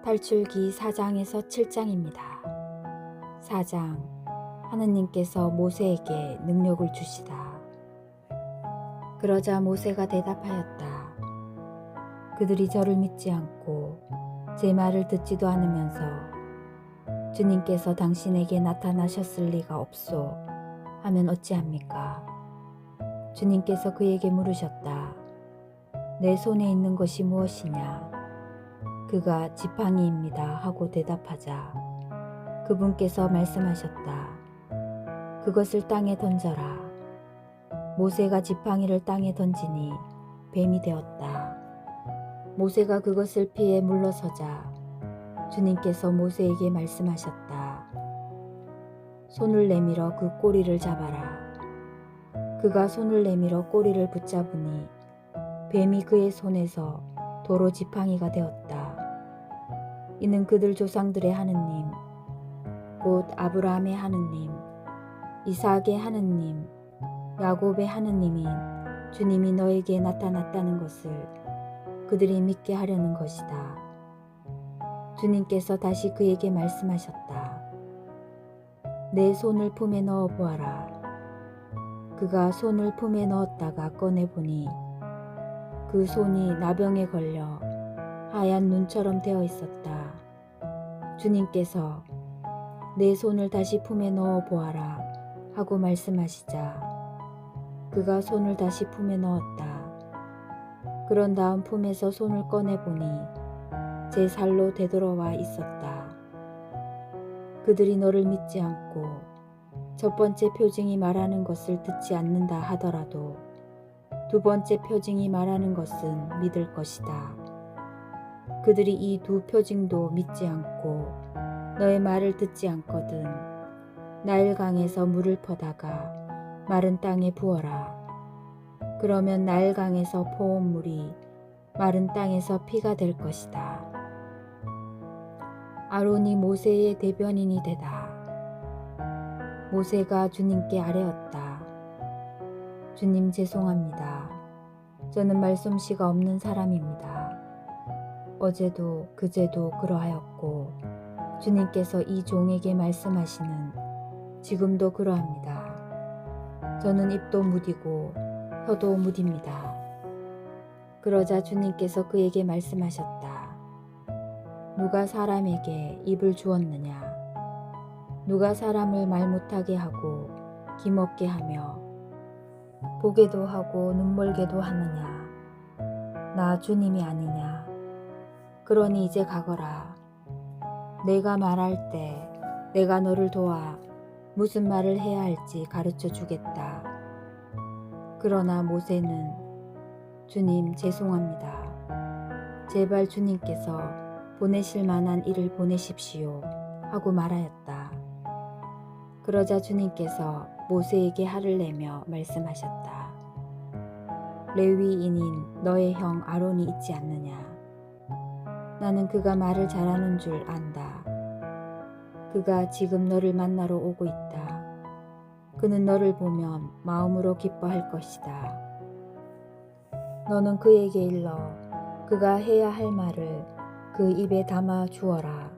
탈출기 4장에서 7장입니다. 4장. 하느님께서 모세에게 능력을 주시다. 그러자 모세가 대답하였다. 그들이 저를 믿지 않고 제 말을 듣지도 않으면서 주님께서 당신에게 나타나셨을 리가 없소 하면 어찌합니까? 주님께서 그에게 물으셨다. 내 손에 있는 것이 무엇이냐? 그가 지팡이입니다 하고 대답하자 그분께서 말씀하셨다. 그것을 땅에 던져라. 모세가 지팡이를 땅에 던지니 뱀이 되었다. 모세가 그것을 피해 물러서자 주님께서 모세에게 말씀하셨다. 손을 내밀어 그 꼬리를 잡아라. 그가 손을 내밀어 꼬리를 붙잡으니 뱀이 그의 손에서 도로 지팡이가 되었다. 이는 그들 조상들의 하느님, 곧 아브라함의 하느님, 이삭의 하느님, 야곱의 하느님인 주님이 너에게 나타났다는 것을 그들이 믿게 하려는 것이다. 주님께서 다시 그에게 말씀하셨다. 내 손을 품에 넣어 보아라. 그가 손을 품에 넣었다가 꺼내보니 그 손이 나병에 걸려 하얀 눈처럼 되어 있었다. 주님께서 내 손을 다시 품에 넣어 보아라 하고 말씀하시자 그가 손을 다시 품에 넣었다. 그런 다음 품에서 손을 꺼내보니 제 살로 되돌아와 있었다. 그들이 너를 믿지 않고 첫 번째 표징이 말하는 것을 듣지 않는다 하더라도 두 번째 표징이 말하는 것은 믿을 것이다. 그들이 이 두 표징도 믿지 않고 너의 말을 듣지 않거든 나일강에서 물을 퍼다가 마른 땅에 부어라. 그러면 나일강에서 포온 물이 마른 땅에서 피가 될 것이다. 아론이 모세의 대변인이 되다. 모세가 주님께 아뢰었다. 주님 죄송합니다. 저는 말솜씨가 없는 사람입니다. 어제도 그제도 그러하였고 주님께서 이 종에게 말씀하시는 지금도 그러합니다. 저는 입도 무디고 혀도 무딥니다. 그러자 주님께서 그에게 말씀하셨다. 누가 사람에게 입을 주었느냐? 누가 사람을 말 못하게 하고 기먹게 하며 보게도 하고 눈멀게도 하느냐? 나 주님이 아니냐? 그러니 이제 가거라. 내가 말할 때 내가 너를 도와 무슨 말을 해야 할지 가르쳐 주겠다. 그러나 모세는 주님 죄송합니다. 제발 주님께서 보내실 만한 이를 보내십시오 하고 말하였다. 그러자 주님께서 모세에게 화를 내며 말씀하셨다. 레위인인 너의 형 아론이 있지 않느냐? 나는 그가 말을 잘하는 줄 안다. 그가 지금 너를 만나러 오고 있다. 그는 너를 보면 마음으로 기뻐할 것이다. 너는 그에게 일러 그가 해야 할 말을 그 입에 담아 주어라.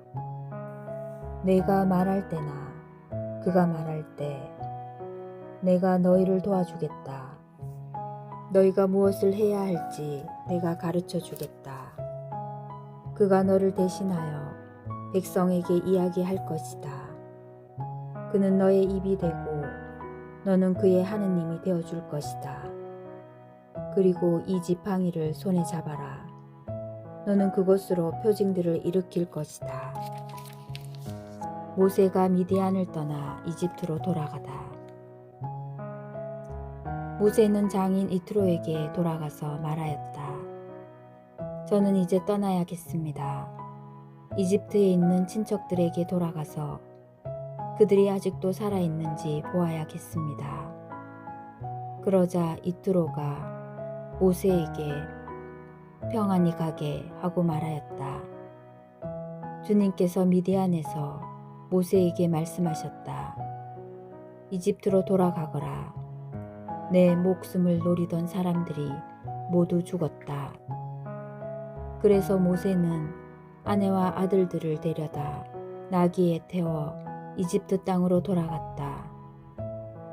내가 말할 때나 그가 말할 때 내가 너희를 도와주겠다. 너희가 무엇을 해야 할지 내가 가르쳐 주겠다. 그가 너를 대신하여 백성에게 이야기할 것이다. 그는 너의 입이 되고 너는 그의 하느님이 되어줄 것이다. 그리고 이 지팡이를 손에 잡아라. 너는 그것으로 표징들을 일으킬 것이다. 모세가 미디안을 떠나 이집트로 돌아가다. 모세는 장인 이트로에게 돌아가서 말하였다. 저는 이제 떠나야겠습니다. 이집트에 있는 친척들에게 돌아가서 그들이 아직도 살아있는지 보아야겠습니다. 그러자 이트로가 모세에게 평안히 가게 하고 말하였다. 주님께서 미디안에서 모세에게 말씀하셨다. 이집트로 돌아가거라. 내 목숨을 노리던 사람들이 모두 죽었다. 그래서 모세는 아내와 아들들을 데려다 나귀에 태워 이집트 땅으로 돌아갔다.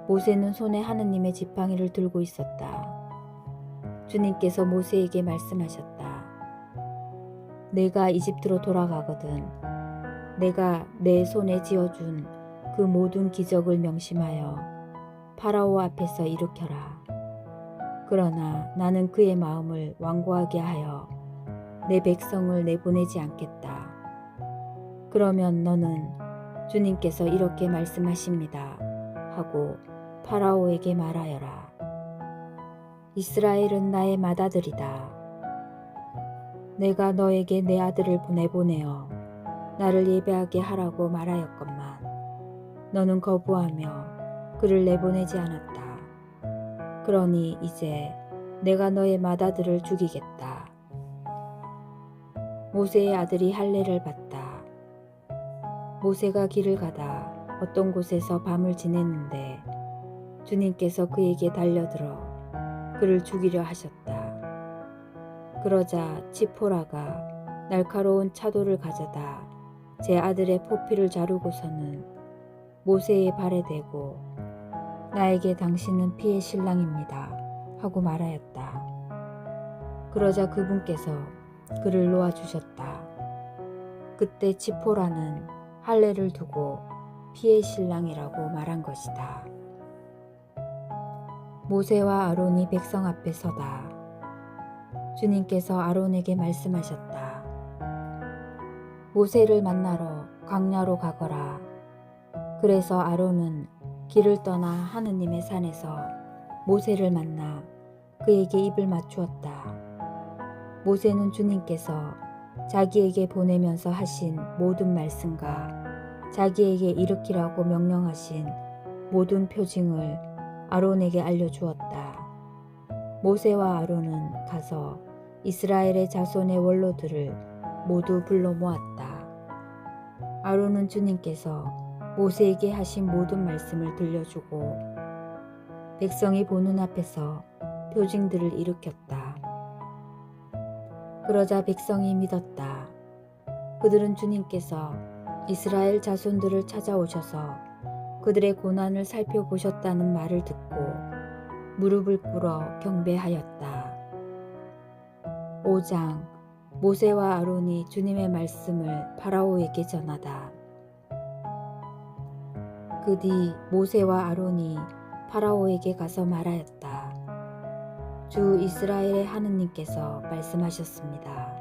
모세는 손에 하느님의 지팡이를 들고 있었다. 주님께서 모세에게 말씀하셨다. 내가 이집트로 돌아가거든 내가 내 손에 쥐어준 그 모든 기적을 명심하여 파라오 앞에서 일으켜라. 그러나 나는 그의 마음을 완고하게 하여 내 백성을 내보내지 않겠다. 그러면 너는 주님께서 이렇게 말씀하십니다 하고 파라오에게 말하여라. 이스라엘은 나의 맏아들이다. 내가 너에게 내 아들을 내보내어 나를 예배하게 하라고 말하였건만 너는 거부하며 그를 내보내지 않았다. 그러니 이제 내가 너의 맏아들을 죽이겠다. 모세의 아들이 할례를 받다. 모세가 길을 가다 어떤 곳에서 밤을 지냈는데 주님께서 그에게 달려들어 그를 죽이려 하셨다. 그러자 지포라가 날카로운 차도를 가져다 제 아들의 포피를 자르고서는 모세의 발에 대고 나에게 당신은 피의 신랑입니다 하고 말하였다. 그러자 그분께서 그를 놓아주셨다. 그때 지포라는 할례를 두고 피의 신랑이라고 말한 것이다. 모세와 아론이 백성 앞에 서다. 주님께서 아론에게 말씀하셨다. 모세를 만나러 광야로 가거라. 그래서 아론은 길을 떠나 하느님의 산에서 모세를 만나 그에게 입을 맞추었다. 모세는 주님께서 자기에게 보내면서 하신 모든 말씀과 자기에게 일으키라고 명령하신 모든 표징을 아론에게 알려주었다. 모세와 아론은 가서 이스라엘의 자손의 원로들을 모두 불러 모았다. 아론은 주님께서 모세에게 하신 모든 말씀을 들려주고 백성이 보는 앞에서 표징들을 일으켰다. 그러자 백성이 믿었다. 그들은 주님께서 이스라엘 자손들을 찾아오셔서 그들의 고난을 살펴보셨다는 말을 듣고 무릎을 꿇어 경배하였다. 5장 모세와 아론이 주님의 말씀을 파라오에게 전하다. 그 뒤 모세와 아론이 파라오에게 가서 말하였다. 주 이스라엘의 하느님께서 말씀하셨습니다.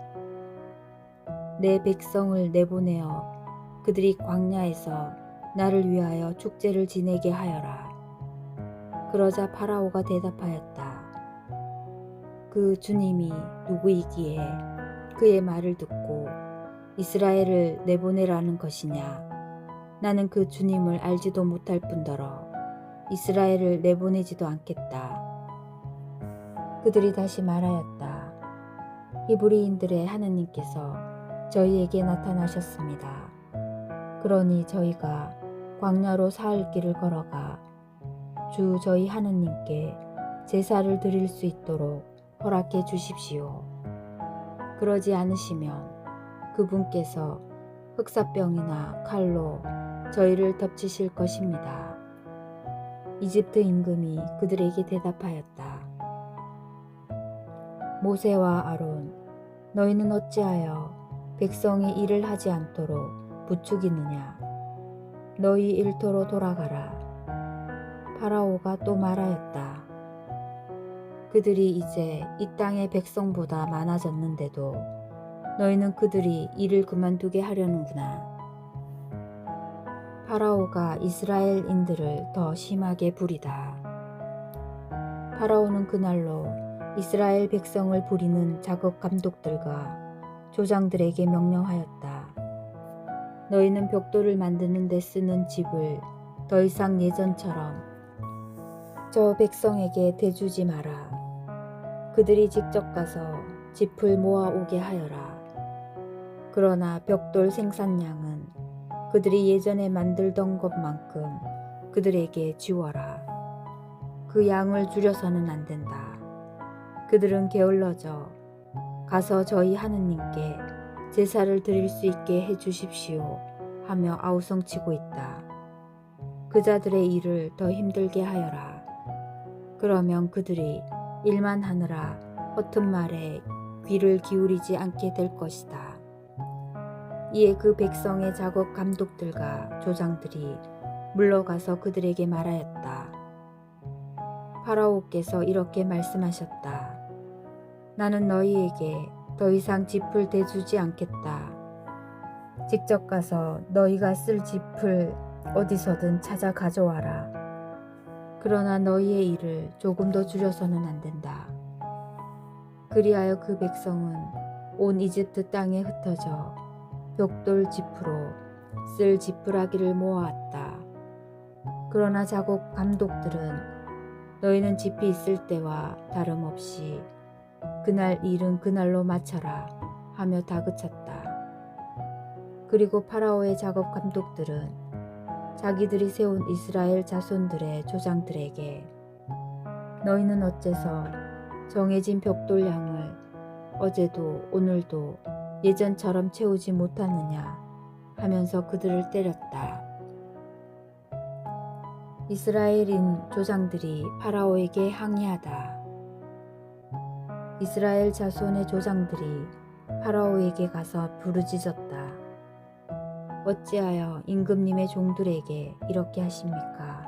내 백성을 내보내어 그들이 광야에서 나를 위하여 축제를 지내게 하여라. 그러자 파라오가 대답하였다. 그 주님이 누구이기에 그의 말을 듣고 이스라엘을 내보내라는 것이냐. 나는 그 주님을 알지도 못할 뿐더러 이스라엘을 내보내지도 않겠다. 그들이 다시 말하였다. 히브리인들의 하느님께서 저희에게 나타나셨습니다. 그러니 저희가 광야로 사흘 길을 걸어가 주 저희 하느님께 제사를 드릴 수 있도록 허락해 주십시오. 그러지 않으시면 그분께서 흑사병이나 칼로 저희를 덮치실 것입니다. 이집트 임금이 그들에게 대답하였다. 모세와 아론, 너희는 어찌하여 백성이 일을 하지 않도록 부추기느냐. 너희 일터로 돌아가라. 파라오가 또 말하였다. 그들이 이제 이 땅의 백성보다 많아졌는데도 너희는 그들이 일을 그만두게 하려는구나. 파라오가 이스라엘인들을 더 심하게 부리다. 파라오는 그날로 이스라엘 백성을 부리는 작업 감독들과 조장들에게 명령하였다. 너희는 벽돌을 만드는 데 쓰는 집을 더 이상 예전처럼 저 백성에게 대주지 마라. 그들이 직접 가서 짚을 모아오게 하여라. 그러나 벽돌 생산량은 그들이 예전에 만들던 것만큼 그들에게 지워라. 그 양을 줄여서는 안 된다. 그들은 게을러져 가서 저희 하느님께 제사를 드릴 수 있게 해 주십시오 하며 아우성치고 있다. 그 자들의 일을 더 힘들게 하여라. 그러면 그들이 일만 하느라 허튼 말에 귀를 기울이지 않게 될 것이다. 이에 그 백성의 작업 감독들과 조장들이 물러가서 그들에게 말하였다. 파라오께서 이렇게 말씀하셨다. 나는 너희에게 더 이상 짚을 대주지 않겠다. 직접 가서 너희가 쓸 짚을 어디서든 찾아 가져와라. 그러나 너희의 일을 조금 더 줄여서는 안 된다. 그리하여 그 백성은 온 이집트 땅에 흩어져 벽돌 짚으로 쓸 지푸라기를 모아왔다. 그러나 작업 감독들은 너희는 짚이 있을 때와 다름없이 그날 일은 그날로 마쳐라 하며 다그쳤다. 그리고 파라오의 작업 감독들은 자기들이 세운 이스라엘 자손들의 조장들에게 너희는 어째서 정해진 벽돌량을 어제도 오늘도 예전처럼 채우지 못하느냐 하면서 그들을 때렸다. 이스라엘인 조장들이 파라오에게 항의하다. 이스라엘 자손의 조장들이 파라오에게 가서 부르짖었다. 어찌하여 임금님의 종들에게 이렇게 하십니까?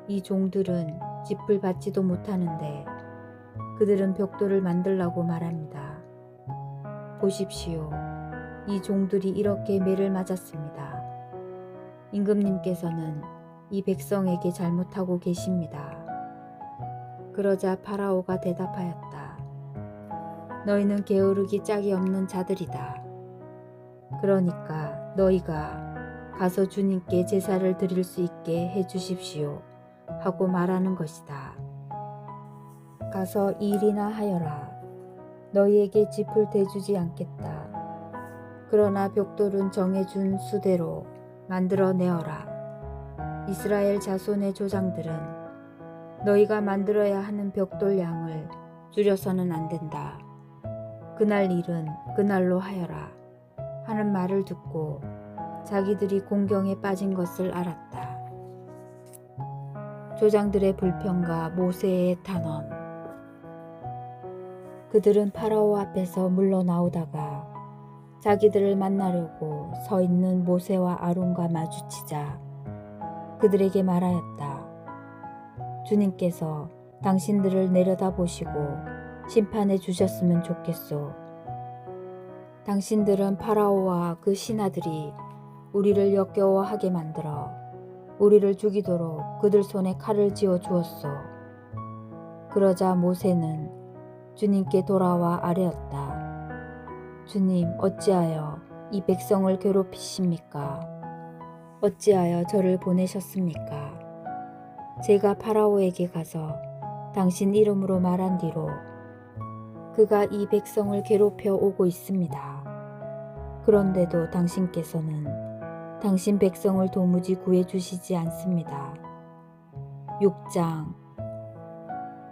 이 종들은 짚을 받지도 못하는데 그들은 벽돌을 만들라고 말합니다. 보십시오. 이 종들이 이렇게 매를 맞았습니다. 임금님께서는 이 백성에게 잘못하고 계십니다. 그러자 파라오가 대답하였다. 너희는 게으르기 짝이 없는 자들이다. 그러니까 너희가 가서 주님께 제사를 드릴 수 있게 해 주십시오 하고 말하는 것이다. 가서 일이나 하여라. 너희에게 짚을 대주지 않겠다. 그러나 벽돌은 정해준 수대로 만들어내어라. 이스라엘 자손의 조장들은 너희가 만들어야 하는 벽돌 양을 줄여서는 안 된다. 그날 일은 그날로 하여라 하는 말을 듣고 자기들이 공경에 빠진 것을 알았다. 조장들의 불평과 모세의 탄원. 그들은 파라오 앞에서 물러나오다가 자기들을 만나려고 서 있는 모세와 아론과 마주치자 그들에게 말하였다. 주님께서 당신들을 내려다보시고 심판해 주셨으면 좋겠소. 당신들은 파라오와 그 신하들이 우리를 역겨워하게 만들어 우리를 죽이도록 그들 손에 칼을 쥐어 주었소. 그러자 모세는 주님께 돌아와 아뢰었다. 주님, 어찌하여 이 백성을 괴롭히십니까? 어찌하여 저를 보내셨습니까? 제가 파라오에게 가서 당신 이름으로 말한 뒤로 그가 이 백성을 괴롭혀 오고 있습니다. 그런데도 당신께서는 당신 백성을 도무지 구해주시지 않습니다. 6장.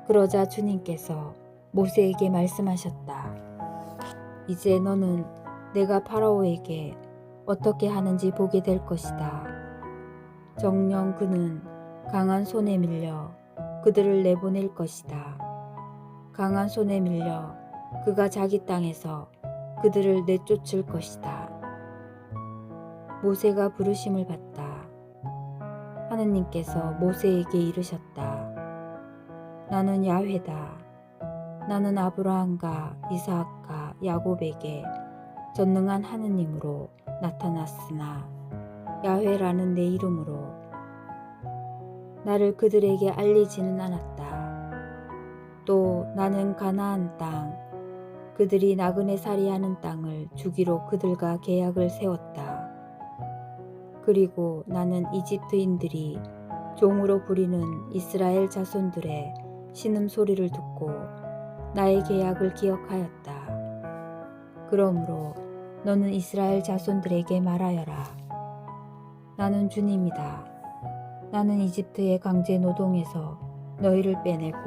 그러자 주님께서 모세에게 말씀하셨다. 이제 너는 내가 파라오에게 어떻게 하는지 보게 될 것이다. 정녕 그는 강한 손에 밀려 그들을 내보낼 것이다. 강한 손에 밀려 그가 자기 땅에서 그들을 내쫓을 것이다. 모세가 부르심을 받다. 하느님께서 모세에게 이르셨다. 나는 야훼다. 나는 아브라함과 이삭과 야곱에게 전능한 하느님으로 나타났으나 야훼라는 내 이름으로 나를 그들에게 알리지는 않았다. 또 나는 가나안 땅, 그들이 나그네살이하는 땅을 주기로 그들과 계약을 세웠다. 그리고 나는 이집트인들이 종으로 부리는 이스라엘 자손들의 신음소리를 듣고 나의 계약을 기억하였다. 그러므로 너는 이스라엘 자손들에게 말하여라. 나는 주님이다. 나는 이집트의 강제 노동에서 너희를 빼내고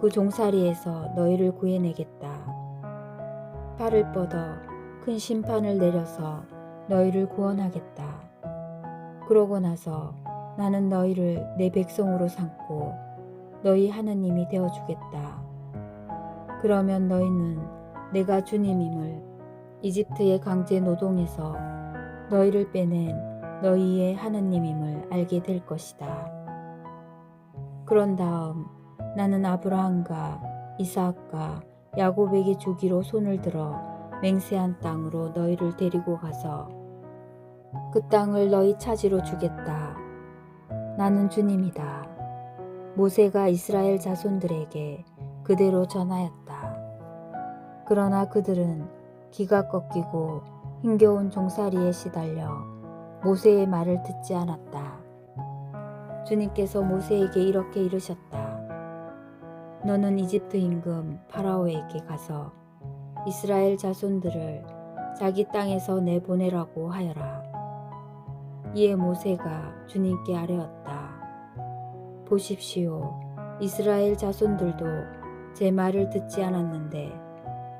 그 종살이에서 너희를 구해내겠다. 팔을 뻗어 큰 심판을 내려서 너희를 구원하겠다. 그러고 나서 나는 너희를 내 백성으로 삼고 너희 하느님이 되어주겠다. 그러면 너희는 내가 주님임을 이집트의 강제 노동에서 너희를 빼낸 너희의 하느님임을 알게 될 것이다. 그런 다음 나는 아브라함과 이삭과 야곱에게 주기로 손을 들어 맹세한 땅으로 너희를 데리고 가서 그 땅을 너희 차지로 주겠다. 나는 주님이다. 모세가 이스라엘 자손들에게 그대로 전하였다. 그러나 그들은 기가 꺾이고 힘겨운 종살이에 시달려 모세의 말을 듣지 않았다. 주님께서 모세에게 이렇게 이르셨다. 너는 이집트 임금 파라오에게 가서 이스라엘 자손들을 자기 땅에서 내보내라고 하여라. 이에 모세가 주님께 아뢰었다. 보십시오. 이스라엘 자손들도 제 말을 듣지 않았는데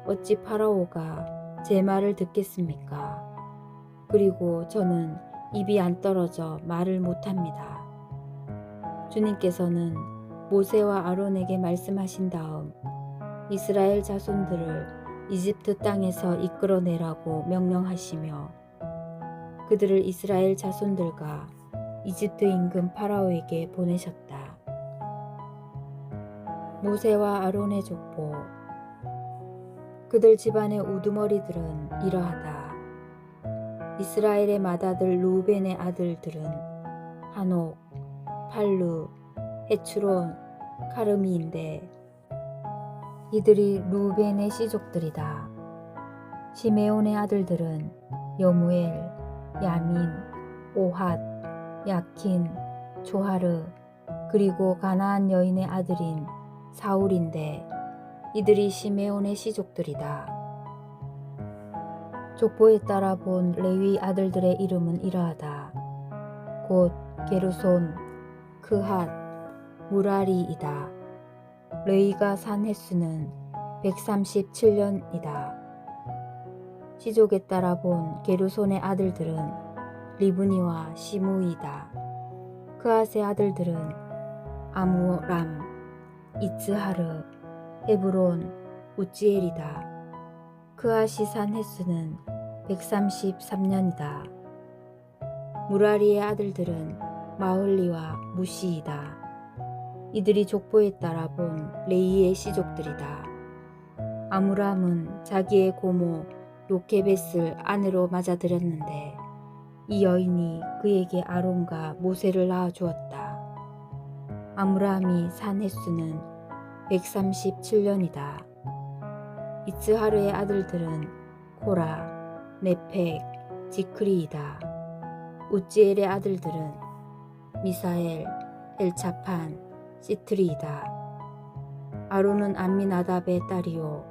어찌 파라오가 제 말을 듣겠습니까? 그리고 저는 입이 안 떨어져 말을 못합니다. 주님께서는 모세와 아론에게 말씀하신 다음 이스라엘 자손들을 이집트 땅에서 이끌어내라고 명령하시며 그들을 이스라엘 자손들과 이집트 임금 파라오에게 보내셨다. 모세와 아론의 족보. 그들 집안의 우두머리들은 이러하다. 이스라엘의 맏아들 루벤의 아들들은 한옥, 팔루, 헤츠론, 카르미인데 이들이 루벤의 씨족들이다. 시메온의 아들들은 여무엘, 야민, 오핫, 야킨, 조하르, 그리고 가나안 여인의 아들인 사울인데 이들이 시메온의 씨족들이다. 족보에 따라 본 레위 아들들의 이름은 이러하다. 곧 게르손, 그핫, 무라리이다. 레위가 산 횟수는 137년이다. 시족에 따라 본 게르손의 아들들은 리브니와 시므이다. 그핫의 아들들은 아무람, 이츠하르, 헤브론, 우지엘이다. 그핫이 산 횟수는 133년이다. 무라리의 아들들은 마홀리와 무시이다. 이들이 족보에 따라 본 레이의 씨족들이다. 아무람은 자기의 고모 요케벳을 아내로 맞아들였는데 이 여인이 그에게 아론과 모세를 낳아주었다. 아므람이 산 횟수는 137년이다. 이츠하르의 아들들은 코라, 네펙, 지크리이다. 우지엘의 아들들은 미사엘, 엘차판, 시트리이다. 아론은 암미나답의 딸이요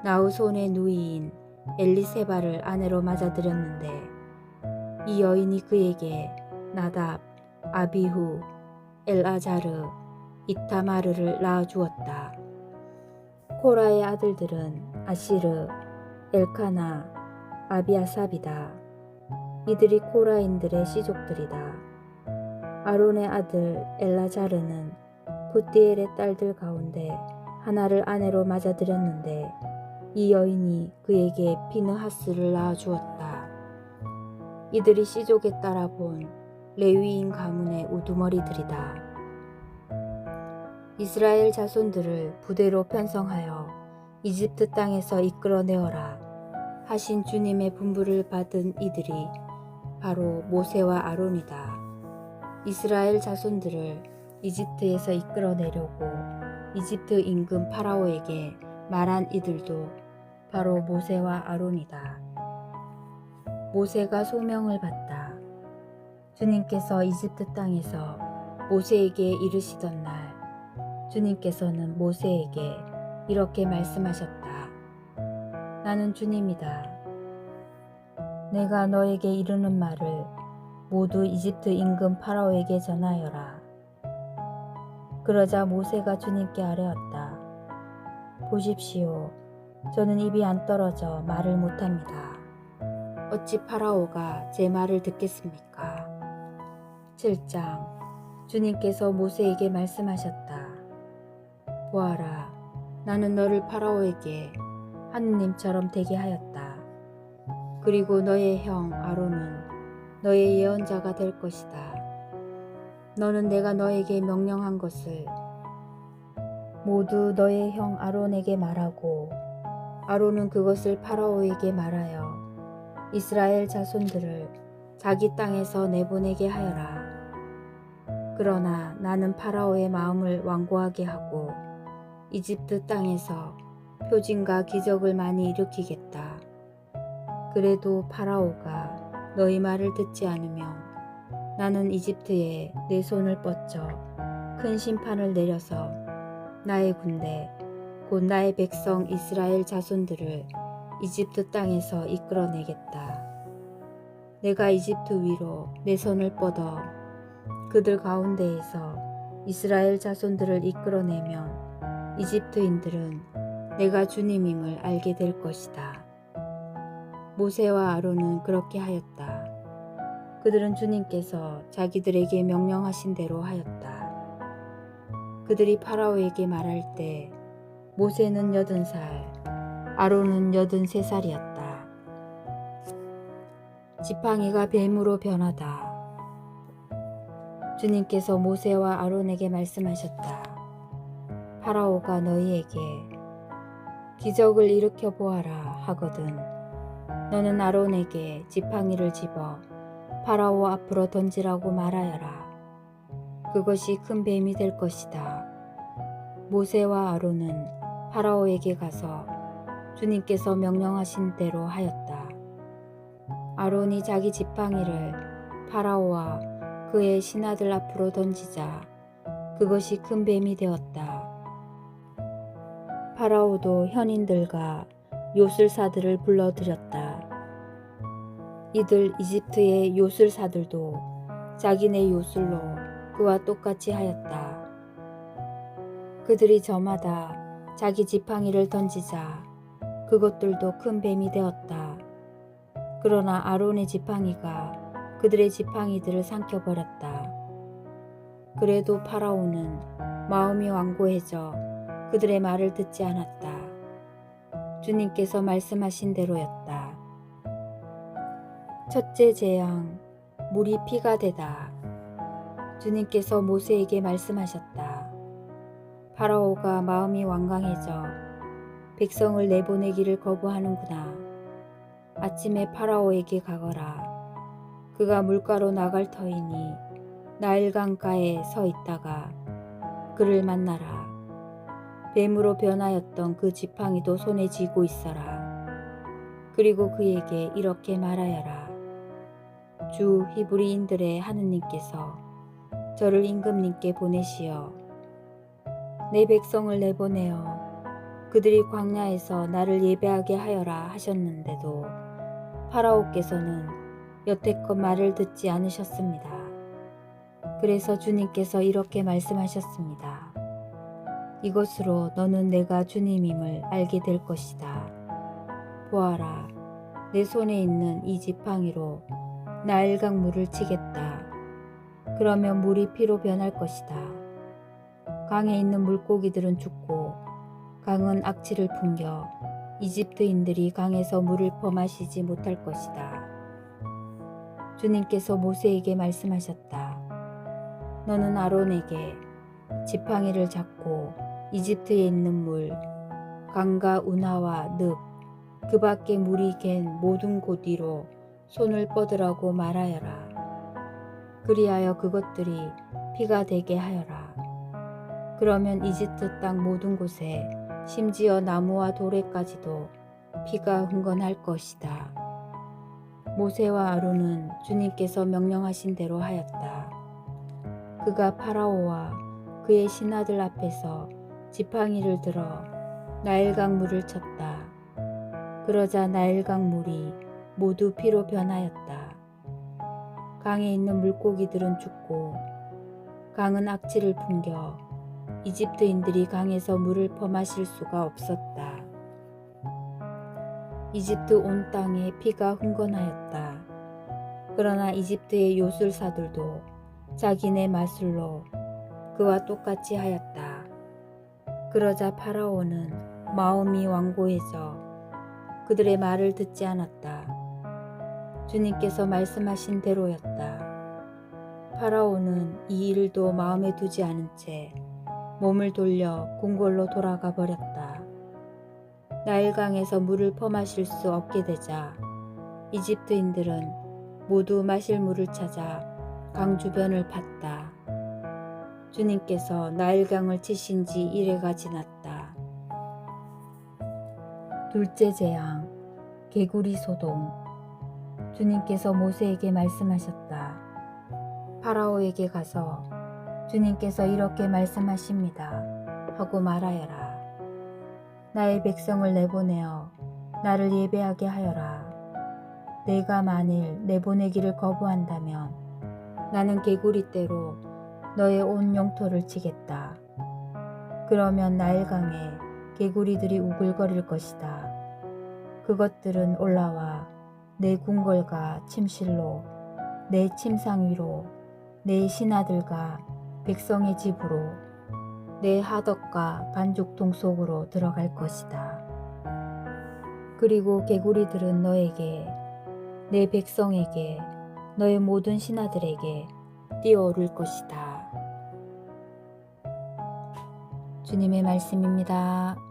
나우손의 누이인 엘리세바를 아내로 맞아들였는데 이 여인이 그에게 나답, 아비후, 엘아자르, 이타마르를 낳아주었다. 코라의 아들들은 아시르, 엘카나, 아비아삽이다. 이들이 코라인들의 씨족들이다. 아론의 아들 엘라자르는 붓디엘의 딸들 가운데 하나를 아내로 맞아들였는데 이 여인이 그에게 비느하스를 낳아주었다. 이들이 씨족에 따라 본 레위인 가문의 우두머리들이다. 이스라엘 자손들을 부대로 편성하여 이집트 땅에서 이끌어내어라 하신 주님의 분부를 받은 이들이 바로 모세와 아론이다. 이스라엘 자손들을 이집트에서 이끌어내려고 이집트 임금 파라오에게 말한 이들도 바로 모세와 아론이다. 모세가 소명을 받다. 주님께서 이집트 땅에서 모세에게 이르시던 날 주님께서는 모세에게 이렇게 말씀하셨다. 나는 주님이다. 내가 너에게 이르는 말을 모두 이집트 임금 파라오에게 전하여라. 그러자 모세가 주님께 아뢰었다. 보십시오. 저는 입이 안 떨어져 말을 못합니다. 어찌 파라오가 제 말을 듣겠습니까? 7장. 주님께서 모세에게 말씀하셨다. 보아라, 나는 너를 파라오에게 하느님처럼 되게 하였다. 그리고 너의 형 아론은 너의 예언자가 될 것이다. 너는 내가 너에게 명령한 것을 모두 너의 형 아론에게 말하고 아론은 그것을 파라오에게 말하여 이스라엘 자손들을 자기 땅에서 내보내게 하여라. 그러나 나는 파라오의 마음을 완고하게 하고 이집트 땅에서 표징과 기적을 많이 일으키겠다. 그래도 파라오가 너희 말을 듣지 않으면 나는 이집트에 내 손을 뻗쳐 큰 심판을 내려서 나의 군대 곧 나의 백성 이스라엘 자손들을 이집트 땅에서 이끌어내겠다. 내가 이집트 위로 내 손을 뻗어 그들 가운데에서 이스라엘 자손들을 이끌어내면 이집트인들은 내가 주님임을 알게 될 것이다. 모세와 아론은 그렇게 하였다. 그들은 주님께서 자기들에게 명령하신 대로 하였다. 그들이 파라오에게 말할 때 모세는 80살, 아론은 83살이었다. 지팡이가 뱀으로 변하다. 주님께서 모세와 아론에게 말씀하셨다. 파라오가 너희에게 기적을 일으켜 보아라 하거든 너는 아론에게 지팡이를 집어 파라오 앞으로 던지라고 말하여라. 그것이 큰 뱀이 될 것이다. 모세와 아론은 파라오에게 가서 주님께서 명령하신 대로 하였다. 아론이 자기 지팡이를 파라오와 그의 신하들 앞으로 던지자 그것이 큰 뱀이 되었다. 파라오도 현인들과 요술사들을 불러들였다. 이들 이집트의 요술사들도 자기네 요술로 그와 똑같이 하였다. 그들이 저마다 자기 지팡이를 던지자 그것들도 큰 뱀이 되었다. 그러나 아론의 지팡이가 그들의 지팡이들을 삼켜버렸다. 그래도 파라오는 마음이 완고해져 그들의 말을 듣지 않았다. 주님께서 말씀하신 대로였다. 첫째 재앙, 물이 피가 되다. 주님께서 모세에게 말씀하셨다. 파라오가 마음이 완강해져 백성을 내보내기를 거부하는구나. 아침에 파라오에게 가거라. 그가 물가로 나갈 터이니 나일강가에 서 있다가 그를 만나라. 뱀으로 변하였던 그 지팡이도 손에 쥐고 있어라. 그리고 그에게 이렇게 말하여라. 주 히브리인들의 하느님께서 저를 임금님께 보내시어 내 백성을 내보내어 그들이 광야에서 나를 예배하게 하여라 하셨는데도 파라오께서는 여태껏 말을 듣지 않으셨습니다. 그래서 주님께서 이렇게 말씀하셨습니다. 이것으로 너는 내가 주님임을 알게 될 것이다. 보아라, 내 손에 있는 이 지팡이로 나일강 물을 치겠다. 그러면 물이 피로 변할 것이다. 강에 있는 물고기들은 죽고 강은 악취를 풍겨 이집트인들이 강에서 물을 퍼마시지 못할 것이다. 주님께서 모세에게 말씀하셨다. 너는 아론에게 지팡이를 잡고 이집트에 있는 물, 강과 운하와 늪, 그 밖에 물이 갠 모든 곳 위로 손을 뻗으라고 말하여라. 그리하여 그것들이 피가 되게 하여라. 그러면 이집트 땅 모든 곳에 심지어 나무와 돌에까지도 피가 흥건할 것이다. 모세와 아론은 주님께서 명령하신 대로 하였다. 그가 파라오와 그의 신하들 앞에서 지팡이를 들어 나일강 물을 쳤다. 그러자 나일강 물이 모두 피로 변하였다. 강에 있는 물고기들은 죽고 강은 악취를 풍겨 이집트인들이 강에서 물을 퍼마실 수가 없었다. 이집트 온 땅에 피가 흥건하였다. 그러나 이집트의 요술사들도 자기네 마술로 그와 똑같이 하였다. 그러자 파라오는 마음이 완고해져 그들의 말을 듣지 않았다. 주님께서 말씀하신 대로였다. 파라오는 이 일도 마음에 두지 않은 채 몸을 돌려 궁궐로 돌아가 버렸다. 나일강에서 물을 퍼마실 수 없게 되자 이집트인들은 모두 마실 물을 찾아 강 주변을 팠다. 주님께서 나일강을 치신 지 이래가 지났다. 둘째 재앙, 개구리 소동. 주님께서 모세에게 말씀하셨다. 파라오에게 가서 주님께서 이렇게 말씀하십니다 하고 말하여라. 나의 백성을 내보내어 나를 예배하게 하여라. 내가 만일 내보내기를 거부한다면 나는 개구리떼로 너의 온 영토를 치겠다. 그러면 나일강에 개구리들이 우글거릴 것이다. 그것들은 올라와 내 궁궐과 침실로, 내 침상 위로, 내 신하들과 백성의 집으로, 내 하덕과 반죽통 속으로 들어갈 것이다. 그리고 개구리들은 너에게, 내 백성에게, 너의 모든 신하들에게 뛰어오를 것이다. 주님의 말씀입니다.